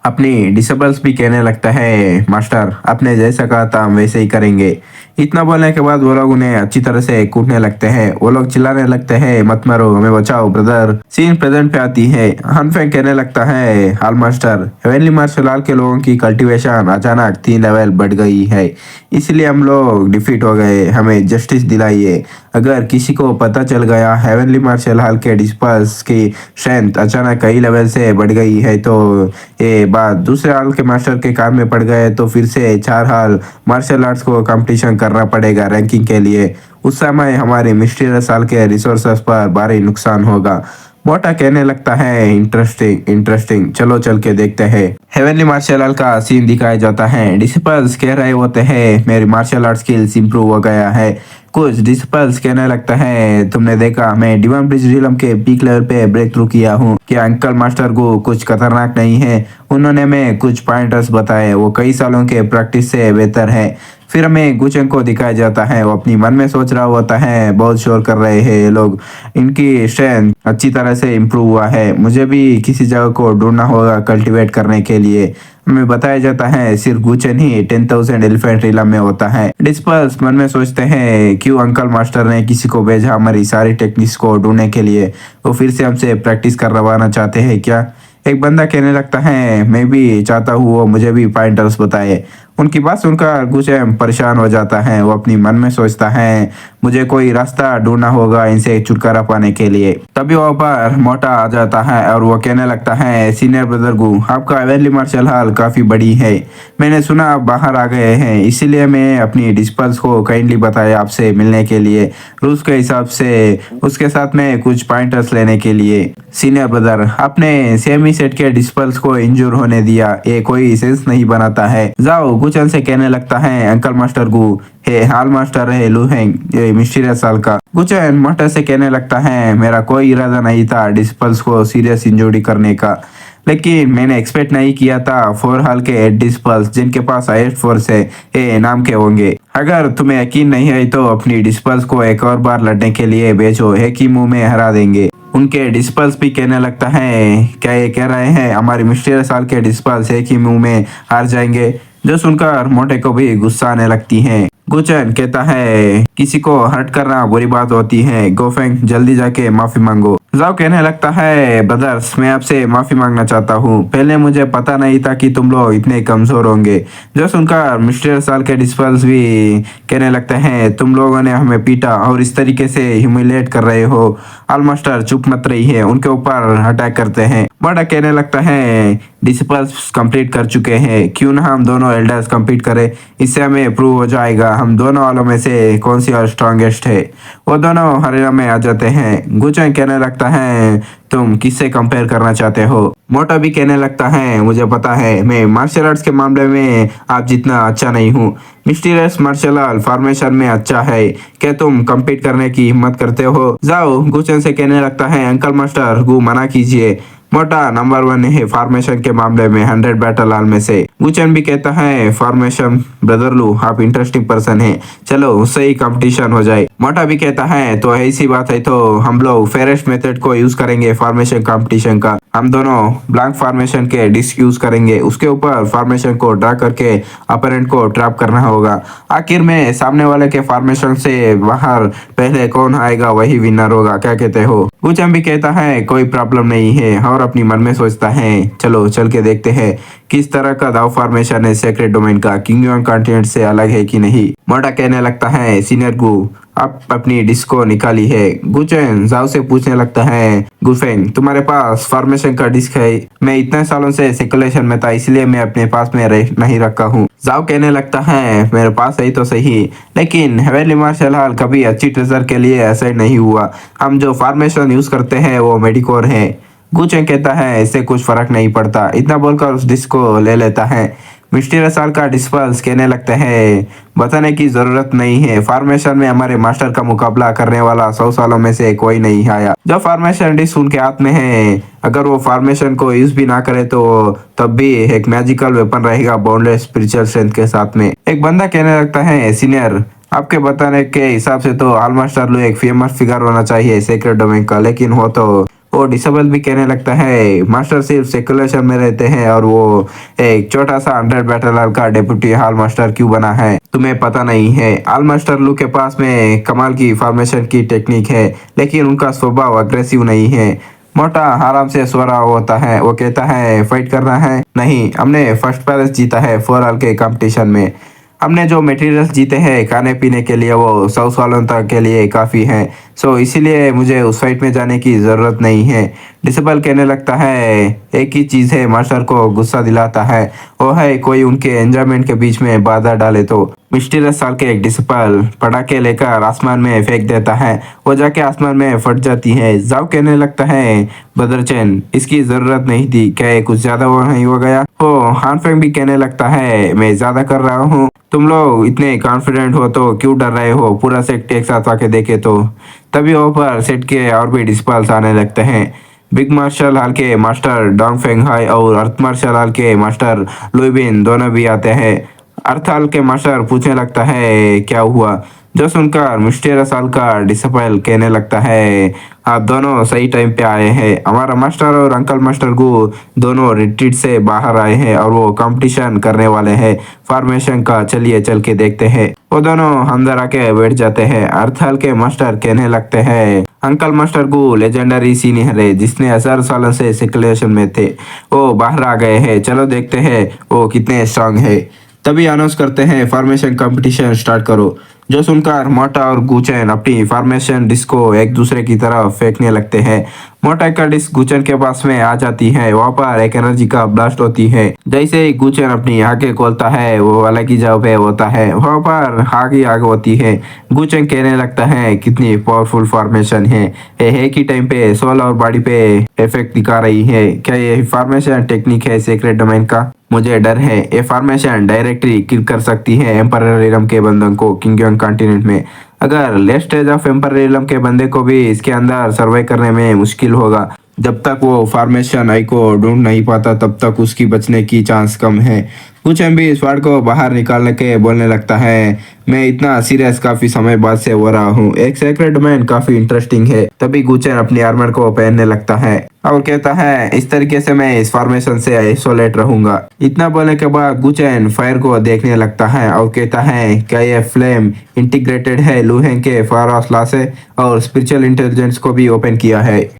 अपनी डिसेबल्स भी कहने लगता है, मास्टर आपने जैसा कहा था हम वैसे ही करेंगे। इतना बोलने के बाद वो लोग उन्हें अच्छी तरह से कूटने लगते हैं। वो लोग चिल्लाने लगते हैं, मत मारो, हमें बचाओ ब्रदर। सीन प्रेजेंट पे आती है। हनफेंग कहने लगता है, हाल मास्टर, हेवनली मार्शल आर्ट के लोगों की कल्टीवेशन अचानक 3 लेवल बढ़ गई है, इसलिए हम लोग डिफीट हो गए, हमें जस्टिस दिलाइए। अगर किसी को पता चल गया हेवनली मार्शल आर्ट के डिस्पर्स की स्ट्रेंथ अचानक कई लेवल से बढ़ गई है तो ये बात दूसरे हाल के मास्टर के काम में पड़ गए, तो फिर से 4 हाल मार्शल आर्ट्स को कंपटीशन करना पड़ेगा रैंकिंग के लिए। उस समय हमारे मिस्टीरियस साल के रिसोर्सेस पर भारी नुकसान होगा। मोटा कहने लगता है, इंटरेस्टिंग इंटरेस्टिंग, चलो चल के देखते हैं। हेवनली मार्शल आर्ट का सीन दिखाया जाता है। डिसिपल्स कह रहे होते हैं, मेरी मार्शल आर्ट स्किल्स इंप्रूव हो गया है। कुछ डिसिपल्स कहने लगता है, तुमने देखा मैं डिवाइन ब्रिज रिलम के पीक लेवल पे ब्रेक थ्रू किया हूँ। क्या अंकल मास्टर को कुछ खतरनाक नहीं है? उन्होंने हमें कुछ पॉइंटर्स बताए, वो कई सालों के प्रैक्टिस से बेहतर है। फिर हमें गुचेंग को दिखाया जाता है, वो अपनी मन में सोच रहा होता है, बहुत शोर कर रहे हैं ये लोग, इनकी स्ट्रेंथ अच्छी तरह से इम्प्रूव हुआ है, मुझे भी किसी जगह को ढूंढना होगा कल्टीवेट करने के लिए। हमें बताया जाता है सिर्फ गुचेन ही 10,000 एलिफेंट रिलम में होता है। डिस्पर्स मन में सोचते हैं, क्यों अंकल मास्टर ने किसी को भेजा हमारी सारी टेक्निक्स को ढूंढने के लिए? वो फिर से हमसे प्रैक्टिस करवाना चाहते हैं क्या? एक बंदा कहने लगता है, मैं भी चाहता हूँ वो मुझे भी पॉइंटर्स बताए। उनकी बात सुनकर गुचेन परेशान हो जाता है। वो अपनी मन में सोचता है, मुझे कोई रास्ता ढूंढना होगा इनसे छुटकारा पाने के लिए। तभी वहाँ पर मोटा आ जाता है और वो कहने लगता है, सीनियर ब्रदर गु, आपका हेवनली मार्शल हॉल काफी बड़ी है, मैंने सुना आप बाहर आ गए हैं, इसीलिए मैं अपनी डिस्पल्स को काइंडली बताया आपसे मिलने के लिए, रूल्स के हिसाब से उसके साथ में कुछ पॉइंटर्स लेने के लिए। सीनियर ब्रदर, आपने सेमी सेट के डिस्पल्स को इंजूर होने दिया, ये कोई सेंस नहीं बनाता है। जाओ, गुचन से कहने लगता है, अंकल मास्टर गु, हे हाल मास्टर है लुहेंग, ये मिस्टीरियस साल का। गुचन मोटे से कहने लगता है, मेरा कोई इरादा नहीं था डिस्पल्स को सीरियस इंजरी करने का, लेकिन मैंने एक्सपेक्ट नहीं किया था 4 हाल के 8 डिस्पल्स जिनके पास हाईएस्ट फोर्स है ये नाम के होंगे। अगर तुम्हें यकीन नहीं है तो अपनी डिस्पल्स को एक और बार लड़ने के लिए भेजो, एक ही मुंह में हरा देंगे। उनके डिस्पल्स भी कहने लगता है, क्या ये कह रहे हैं हमारी मिस्टीरियस साल के डिस्पल्स एक ही मुंह में हार जाएंगे? जो सुनकर मोटे को भी गुस्सा आने लगती है। गुचन कहता है, किसी को हर्ट करना बुरी बात होती है, गोफेंग जल्दी जाके माफी मांगो। जाओ कहने लगता है, ब्रदर्स मैं आपसे माफी मांगना चाहता हूँ, पहले मुझे पता नहीं था कि तुम लोग इतने कमजोर होंगे। जो सुनकर मिस्टर साल के डिस्पल्स भी कहने लगते हैं, तुम लोगों ने हमें पीटा और इस तरीके से ह्यूमिलेट कर रहे हो, ऑलमास्टर चुप मत रही है, उनके ऊपर अटैक करते हैं। बड़ा कहने लगता है, डिस्पल्स कंप्लीट कर चुके हैं, क्यों ना हम दोनों एल्डर्स कंप्लीट करें, इससे हमें प्रूव हो जाएगा हम दोनों वालों में से कौन सी और स्ट्रॉन्गेस्ट है। वो दोनों हरियाणा में आ जाते हैं। गुचन कहने लगता है, तुम किससे कंपेयर करना चाहते हो? मोटा भी कहने लगता है, मुझे पता है मैं मार्शल आर्ट्स के मामले में आप जितना अच्छा नहीं हूँ, मिस्टीरियस मार्शल आर्ट फॉर्मेशन में अच्छा है, क्या तुम कंपीट करने की हिम्मत करते हो? जाओ, गुचन से कहने लगता है, अंकल मास्टर गु मना कीजिए, मोटा नंबर 1 है फॉर्मेशन के मामले में 100 बैटल हॉल में से। गुचन भी कहता है, फॉर्मेशन ब्रदर लू आप इंटरेस्टिंग पर्सन है, चलो उससे ही कंपटीशन हो जाए। मोटा भी कहता है, तो ऐसी बात है तो हम लोग फेरेस्ट मेथड को यूज करेंगे फॉर्मेशन कंपटीशन का, हम दोनों ब्लैंक फॉर्मेशन के डिस्क यूज करेंगे, उसके ऊपर फॉर्मेशन को ड्रा करके अपोनेंट को ट्रैप करना होगा, आखिर में सामने वाले के फॉर्मेशन से बाहर पहले कौन आएगा वही विनर होगा, क्या कहते हो? गुचन भी कहता है, कोई प्रॉब्लम नहीं है, और अपनी मन में सोचता है, चलो चल के देखते हैं किस तरह का दाव फॉर्मेशन है सेक्रेट डोमेन का, किंगडम कॉन्टिनेंट से अलग है कि नहीं। मोटा कहने लगता है, सीनियर गु आप अपनी डिस्क को निकाली है। गुचन जाओ से पूछने लगता है, गुफेंग तुम्हारे पास फॉर्मेशन का डिस्क है? मैं इतने सालों से सर्कुलेशन में था इसलिए मैं अपने पास में नहीं रखा हूँ। जाओ कहने लगता है, मेरे पास है तो सही, लेकिन हेवनली मार्शल हॉल कभी अच्छी ट्रेजर के लिए असाइड नहीं हुआ, हम जो फॉर्मेशन यूज करते हैं वो मेडिकोर है। गुचन कहता है, इससे कुछ फर्क नहीं पड़ता, इतना बोलकर उस डिस्क को ले लेता है। मिस्टीरियस साल का डिस्पल्स कहने लगते हैं, बताने की जरूरत नहीं है, फॉर्मेशन में हमारे मास्टर का मुकाबला करने वाला 100 सालों में से कोई नहीं आया। जो फॉर्मेशन डिस्क उनके हाथ में है, अगर वो फॉर्मेशन को यूज भी ना करे तो तब भी एक मैजिकल वेपन रहेगा बाउंडलेस स्पिरिचुअल स्ट्रेंथ के साथ में। एक बंदा कहने लगता है, सीनियर आपके बताने के हिसाब से तो ऑलमास्टर लो एक फेमस फिगर होना चाहिए सेक्रेट डोमेन का, लेकिन वो तो वो डिसेबल भी कहने लगता है मास्टर सिर्फ सेकुलेशन में रहते हैं और वो एक छोटा सा 100 बैटल का डेप्यूटी हॉल मास्टर क्यों बना है तुम्हें पता नहीं है। हॉल मास्टर लू के पास में कमाल की फॉर्मेशन की टेक्निक है लेकिन उनका स्वभाव अग्रेसिव नहीं है। मोटा आराम से सो रहा होता है, वो कहता है फाइट करना है नहीं, हमने फर्स्ट प्राइज जीता है 4 हॉल के कंपटीशन में। हमने जो मटेरियल्स जीते हैं खाने पीने के लिए वो 100 सालों तक के लिए काफ़ी है, सो इसीलिए मुझे उस फाइट में जाने की ज़रूरत नहीं है। डिसेबल कहने लगता है एक ही चीज़ है मास्टर को गुस्सा दिलाता है, वो है कोई उनके एंजॉयमेंट के बीच में बाधा डाले तो। मिस्टीरियस साल के एक डिसेबल पटाखे लेकर आसमान में फेंक देता है, वो जाके आसमान में फट जाती है। जाओ कहने लगता है बदरचैन इसकी ज़रूरत नहीं थी, क्या ये कुछ ज़्यादा वो नहीं हो गया। ओ हानफेंग भी कहने लगता है मैं ज़्यादा कर रहा हूँ, तुम लोग इतने कॉन्फिडेंट हो तो क्यों डर रहे हो, पूरा सेट एक साथ आके देखे तो। तभी ऊपर सेट के और भी डिस्पल्स आने लगते हैं। बिग मार्शल हॉल के मास्टर डोंग फेंग हाई और अर्थ मार्शल हॉल के मास्टर लुइबिन दोनों भी आते हैं। अर्थ हॉल के मास्टर पूछने लगता है क्या हुआ, जो सुनकर मिस्टीरियस हॉल का डिसेबल कहने लगता है आप दोनों सही टाइम पे आए हैं, हमारा मास्टर और अंकल मास्टर को दोनों रिट्रीट से बाहर आए हैं और वो कंपटीशन करने वाले हैं फॉर्मेशन का, चलिए चल के देखते हैं। वो दोनों अंदर आके बैठ जाते हैं। अर्थ हॉल के मास्टर कहने लगते हैं अंकल मास्टर को लेजेंडरी सीनियर है जिसने 1000 सालों से सिकुलेशन में थे, वो बाहर आ गए हैं, चलो देखते हैं वो कितने स्ट्रांग है। तभी अनाउंस करते हैं फॉर्मेशन कंपटीशन स्टार्ट करो। जो सुनकर मोटा और गुचैन अपनी फॉर्मेशन डिस्क को एक दूसरे की तरफ फेंकने लगते हैं। मोटा का डिस्क गुचैन के पास में आ जाती है, वहाँ पर एक एनर्जी का ब्लास्ट होती है। जैसे ही गुचैन अपनी आंखें खोलता है वो अलग ही जगह पे होता है, वहाँ पर आग ही आग होती है। गुचैन कहने लगता है कितनी पावरफुल फॉर्मेशन है, ये एक ही टाइम पे सोल और बॉडी पे इफेक्ट दिखा रही है, क्या ये फॉर्मेशन टेक्निक है सीक्रेट डोमेन का। मुझे डर है ये फॉर्मेशन डायरेक्टली किल कर सकती है एम्पररिज्म के बंदों को किंगडम कॉन्टिनेंट में। अगर लेस्ट स्टेज ऑफ एम्पररिज्म के बंदे को भी इसके अंदर सर्वाइव करने में मुश्किल होगा। जब तक वो फॉर्मेशन आई को ढूंढ नहीं पाता तब तक उसकी बचने की चांस कम है। कुछ भी स्वाड को बाहर निकालने के बोलने लगता है मैं इतना सीरियस काफी समय बाद से हो रहा हूँ, एक सेक्रेट मैन काफी इंटरेस्टिंग है। तभी गुचैन अपनी आर्मर को पहनने लगता है और कहता है इस तरीके से मैं इस फॉर्मेशन से आइसोलेट रहूंगा। इतना बोलने के बाद गुचैन फायर को देखने लगता है और कहता है क्या ये फ्लेम इंटीग्रेटेड है लू हेंग के फारोस लॉ से और स्पिरिचुअल इंटेलिजेंस को भी ओपन किया है।